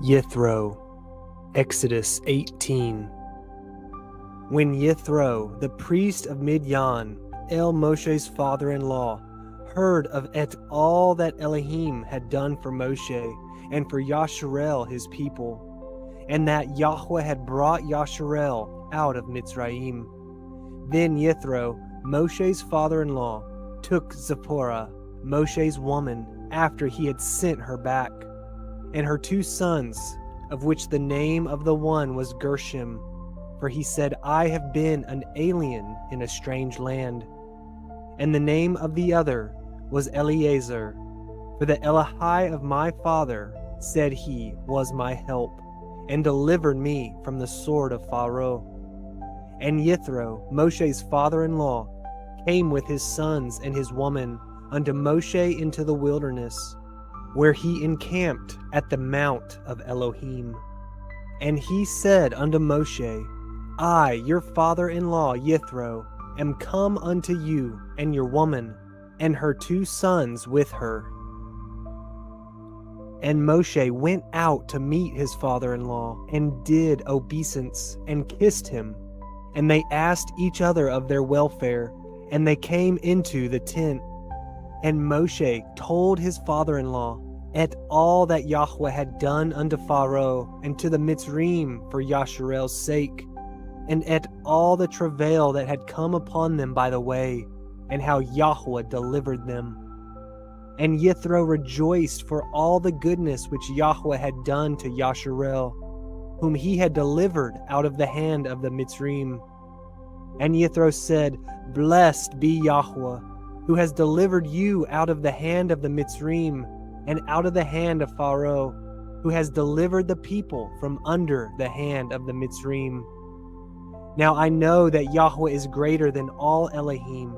Yithro, Exodus 18. When Yithro, the priest of Midian, Moshe's father-in-law, heard of all that Elohim had done for Moshe and for Yasharel his people, and that Yahuah had brought Yasharel out of Mitzrayim, then Yithro, Moshe's father-in-law, took Zipporah, Moshe's woman, after he had sent her back, and her 2 sons, of which the name of the one was Gershom, for he said, I have been an alien in a strange land. And the name of the other was Eliezer, for the Elohai of my father, said he, was my help, and delivered me from the sword of Pharaoh. And Yithro, Moshe's father-in-law, came with his sons and his woman unto Moshe into the wilderness, where he encamped at the mount of Elohim. And he said unto Moshe, I, your father-in-law Yithro, am come unto you, and your woman, and her 2 sons with her. And Moshe went out to meet his father-in-law, and did obeisance, and kissed him. And they asked each other of their welfare, and they came into the tent. And Moshe told his father-in-law all that Yahuah had done unto Pharaoh and to the Mitzrayim for Yasharel's sake, and all the travail that had come upon them by the way, and how Yahuah delivered them. And Yithro rejoiced for all the goodness which Yahuah had done to Yasharel, whom he had delivered out of the hand of the Mitzrayim. And Yithro said, Blessed be Yahuah, who has delivered you out of the hand of the Mitzrayim, and out of the hand of Pharaoh, who has delivered the people from under the hand of the Mitzrayim. Now I know that Yahuah is greater than all Elohim,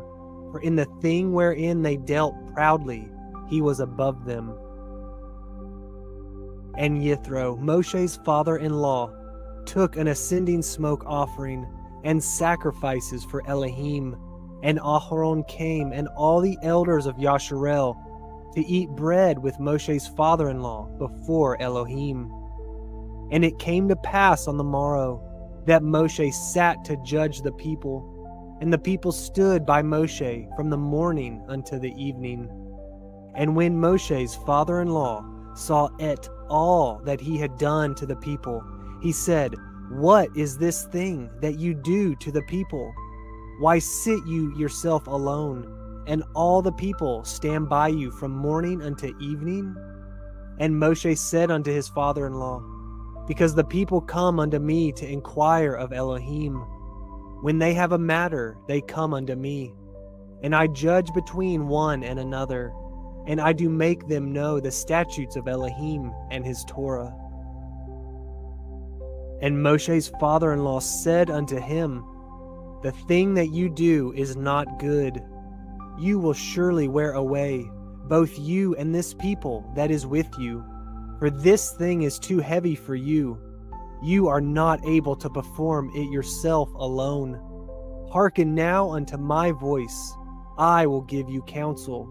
for in the thing wherein they dealt proudly, he was above them. And Yithro, Moshe's father-in-law, took an ascending smoke offering and sacrifices for Elohim, and Aharon came and all the elders of Yasharel to eat bread with Moshe's father-in-law before Elohim. And it came to pass on the morrow that Moshe sat to judge the people, and the people stood by Moshe from the morning unto the evening. And when Moshe's father-in-law saw all that he had done to the people, he said, What is this thing that you do to the people? Why sit you yourself alone, and all the people stand by you from morning unto evening? And Moshe said unto his father-in-law, Because the people come unto me to inquire of Elohim. When they have a matter, they come unto me, and I judge between one and another, and I do make them know the statutes of Elohim and his Torah. And Moshe's father-in-law said unto him, The thing that you do is not good. You will surely wear away, both you and this people that is with you, for this thing is too heavy for you. You are not able to perform it yourself alone. Hearken now unto my voice. I will give you counsel,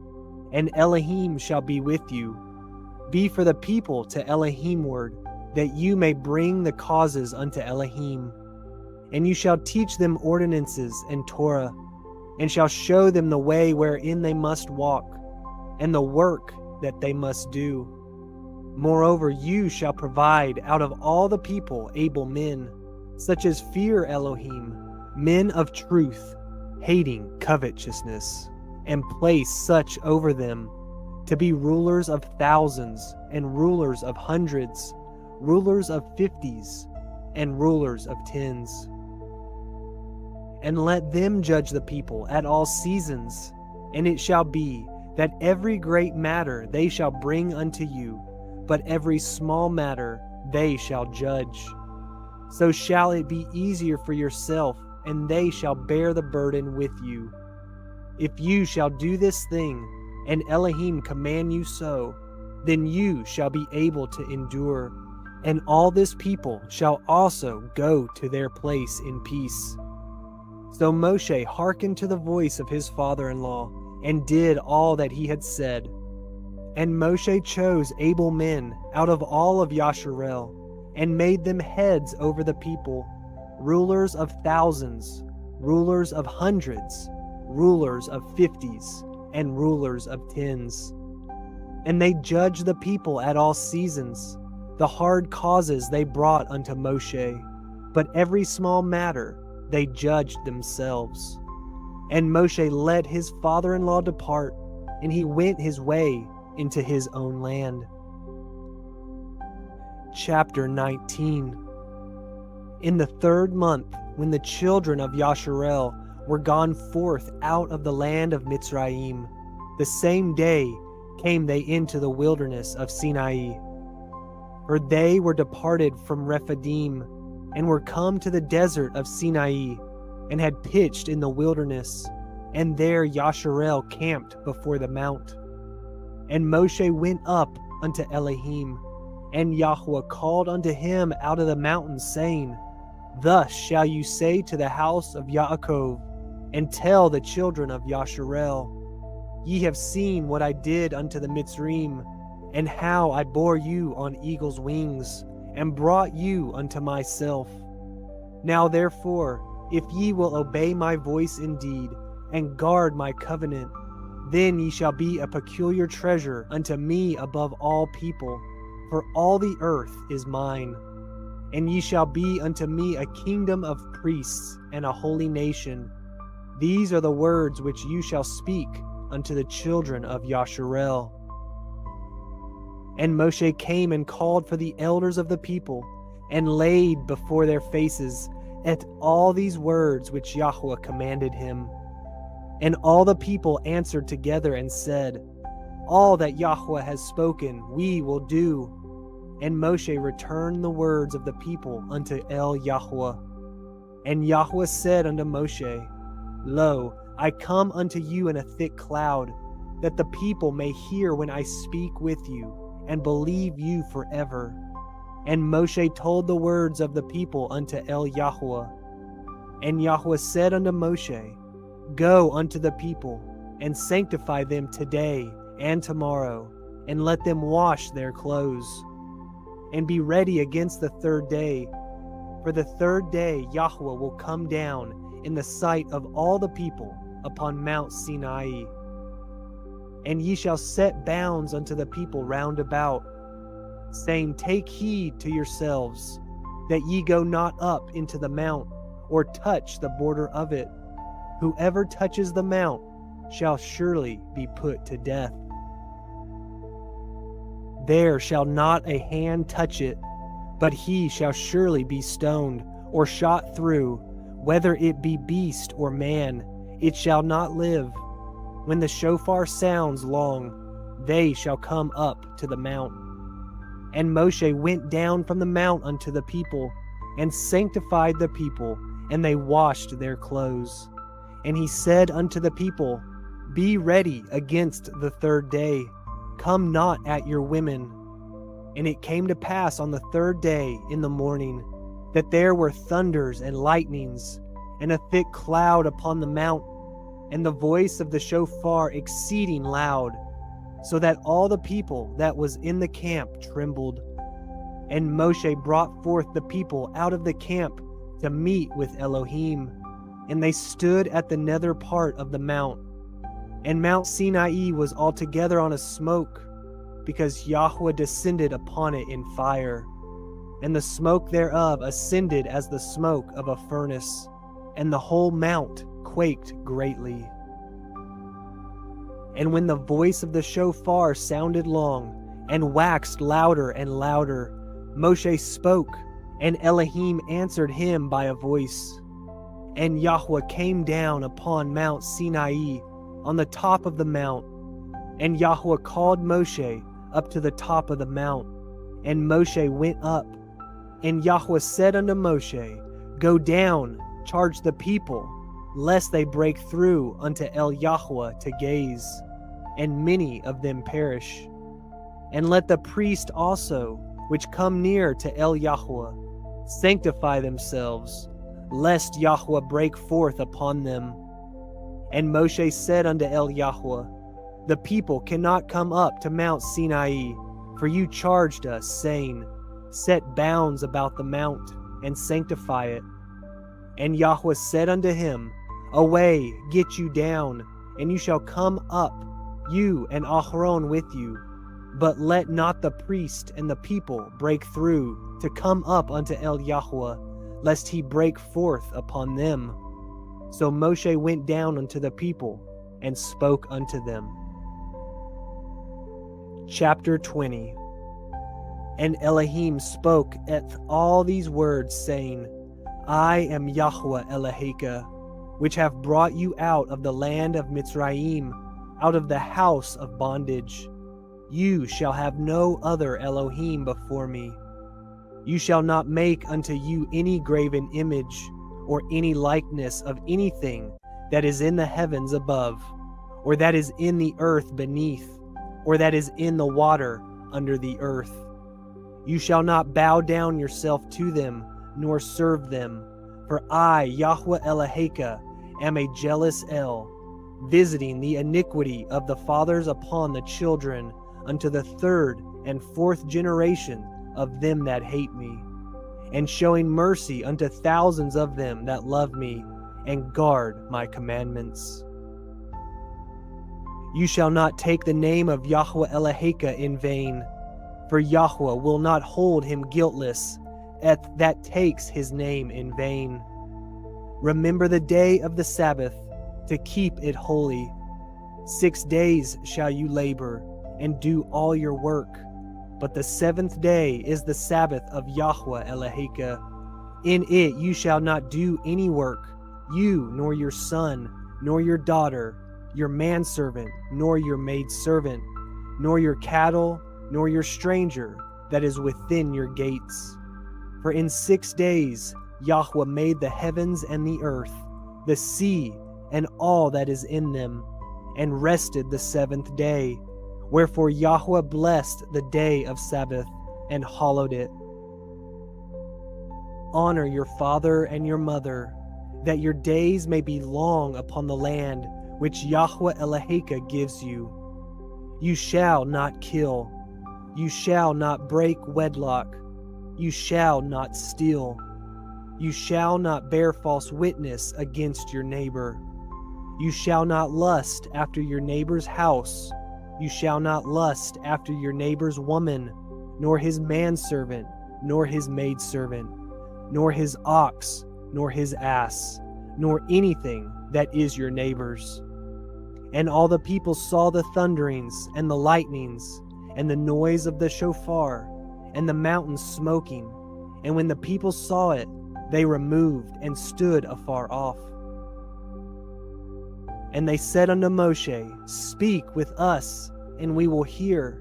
and Elohim shall be with you. Be for the people to Elohimward, that you may bring the causes unto Elohim. And you shall teach them ordinances and Torah, and shall show them the way wherein they must walk, and the work that they must do. Moreover, you shall provide out of all the people able men, such as fear Elohim, men of truth, hating covetousness, and place such over them, to be rulers of thousands, and rulers of hundreds, rulers of 50s, and rulers of 10s. And let them judge the people at all seasons. And it shall be that every great matter they shall bring unto you, but every small matter they shall judge. So shall it be easier for yourself, and they shall bear the burden with you. If you shall do this thing, and Elohim command you so, then you shall be able to endure, and all this people shall also go to their place in peace. So Moshe hearkened to the voice of his father-in-law, and did all that he had said. And Moshe chose able men out of all of Yasharel, and made them heads over the people, rulers of thousands, rulers of hundreds, rulers of 50s, and rulers of 10s. And they judged the people at all seasons. The hard causes they brought unto Moshe, but every small matter they judged themselves. And Moshe let his father-in-law depart, and he went his way into his own land. Chapter 19. In the 3rd month, when the children of Yasharel were gone forth out of the land of Mitzrayim, the same day came they into the wilderness of Sinai. For they were departed from Rephidim, and were come to the desert of Sinai, and had pitched in the wilderness, and there Yasharel camped before the mount. And Moshe went up unto Elohim, and Yahuah called unto him out of the mountains, saying, Thus shall you say to the house of Yaakov, and tell the children of Yasharel, Ye have seen what I did unto the Mitzrim, and how I bore you on eagle's wings, and brought you unto myself. Now therefore, if ye will obey my voice indeed, and guard my covenant, then ye shall be a peculiar treasure unto me above all people, for all the earth is mine. And ye shall be unto me a kingdom of priests and a holy nation. These are the words which you shall speak unto the children of Yasharel. And Moshe came and called for the elders of the people, and laid before their faces at all these words which Yahuah commanded him. And all the people answered together and said, All that Yahuah has spoken we will do. And Moshe returned the words of the people unto Yahuah. And Yahuah said unto Moshe, Lo, I come unto you in a thick cloud, that the people may hear when I speak with you, and believe you forever. And Moshe told the words of the people unto Yahuah. And Yahuah said unto Moshe, Go unto the people, and sanctify them today and tomorrow, and let them wash their clothes. And be ready against the 3rd day, for the 3rd day Yahuah will come down in the sight of all the people upon Mount Sinai. And ye shall set bounds unto the people round about, saying, Take heed to yourselves, that ye go not up into the mount, or touch the border of it. Whoever touches the mount shall surely be put to death. There shall not a hand touch it, but he shall surely be stoned, or shot through, whether it be beast or man, it shall not live. When the shofar sounds long, they shall come up to the mount. And Moshe went down from the mount unto the people, and sanctified the people, and they washed their clothes. And he said unto the people, Be ready against the 3rd day, come not at your women. And it came to pass on the 3rd day in the morning, that there were thunders and lightnings, and a thick cloud upon the mount, and the voice of the shofar exceeding loud, so that all the people that was in the camp trembled. And Moshe brought forth the people out of the camp to meet with Elohim, and they stood at the nether part of the mount. And Mount Sinai was altogether on a smoke, because Yahuah descended upon it in fire, and the smoke thereof ascended as the smoke of a furnace, and the whole mount quaked greatly. And when the voice of the shofar sounded long, and waxed louder and louder, Moshe spoke, and Elohim answered him by a voice. And Yahuah came down upon Mount Sinai, on the top of the mount. And Yahuah called Moshe up to the top of the mount, and Moshe went up. And Yahuah said unto Moshe, Go down, charge the people, lest they break through unto Yahuah to gaze, and many of them perish. And let the priest also, which come near to Yahuah, sanctify themselves, lest Yahuah break forth upon them. And Moshe said unto Yahuah, The people cannot come up to Mount Sinai, for you charged us, saying, Set bounds about the mount, and sanctify it. And Yahuah said unto him, Away, get you down, and you shall come up, you and Aharon with you. But let not the priest and the people break through to come up unto El Yahuah, lest he break forth upon them. So Moshe went down unto the people, and spoke unto them. Chapter 20. And Elohim spoke all these words, saying, I am Yahuah Eloheka, which have brought you out of the land of Mitzrayim, out of the house of bondage. You shall have no other Elohim before me. You shall not make unto you any graven image, or any likeness of anything that is in the heavens above, or that is in the earth beneath, or that is in the water under the earth. You shall not bow down yourself to them, nor serve them. For I, Yahuah Eloheka, am a jealous El, visiting the iniquity of the fathers upon the children, unto the third and fourth generation of them that hate me, and showing mercy unto thousands of them that love me, and guard my commandments. You shall not take the name of Yahuah Eloheka in vain, for Yahuah will not hold him guiltless that takes his name in vain. Remember the day of the Sabbath, to keep it holy. 6 days shall you labor, and do all your work. But the seventh day is the Sabbath of Yahuah Eloheka. In it you shall not do any work, you, nor your son, nor your daughter, your manservant, nor your maidservant, nor your cattle, nor your stranger that is within your gates. For in 6 days Yahuah made the heavens and the earth, the sea, and all that is in them, and rested the seventh day. Wherefore Yahuah blessed the day of Sabbath, and hallowed it. Honor your father and your mother, that your days may be long upon the land which Yahuah Eloheka gives you. You shall not kill. You shall not break wedlock. You shall not steal. You shall not bear false witness against your neighbor. You shall not lust after your neighbor's house. You shall not lust after your neighbor's woman, nor his manservant, nor his maidservant, nor his ox, nor his ass, nor anything that is your neighbor's. And all the people saw the thunderings and the lightnings, and the noise of the shofar, and the mountains smoking. And when the people saw it, they removed and stood afar off. And they said unto Moshe, Speak with us, and we will hear.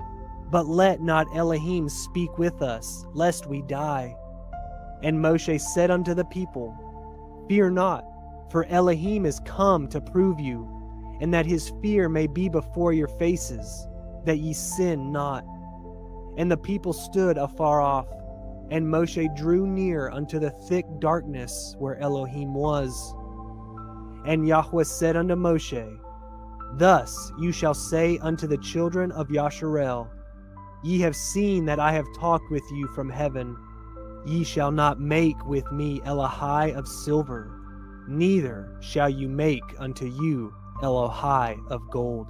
But let not Elohim speak with us, lest we die. And Moshe said unto the people, Fear not, for Elohim is come to prove you, and that his fear may be before your faces, that ye sin not. And the people stood afar off, and Moshe drew near unto the thick darkness where Elohim was. And Yahuah said unto Moshe, Thus you shall say unto the children of Yasharel, Ye have seen that I have talked with you from heaven. Ye shall not make with me Elohai of silver, neither shall you make unto you Elohai of gold.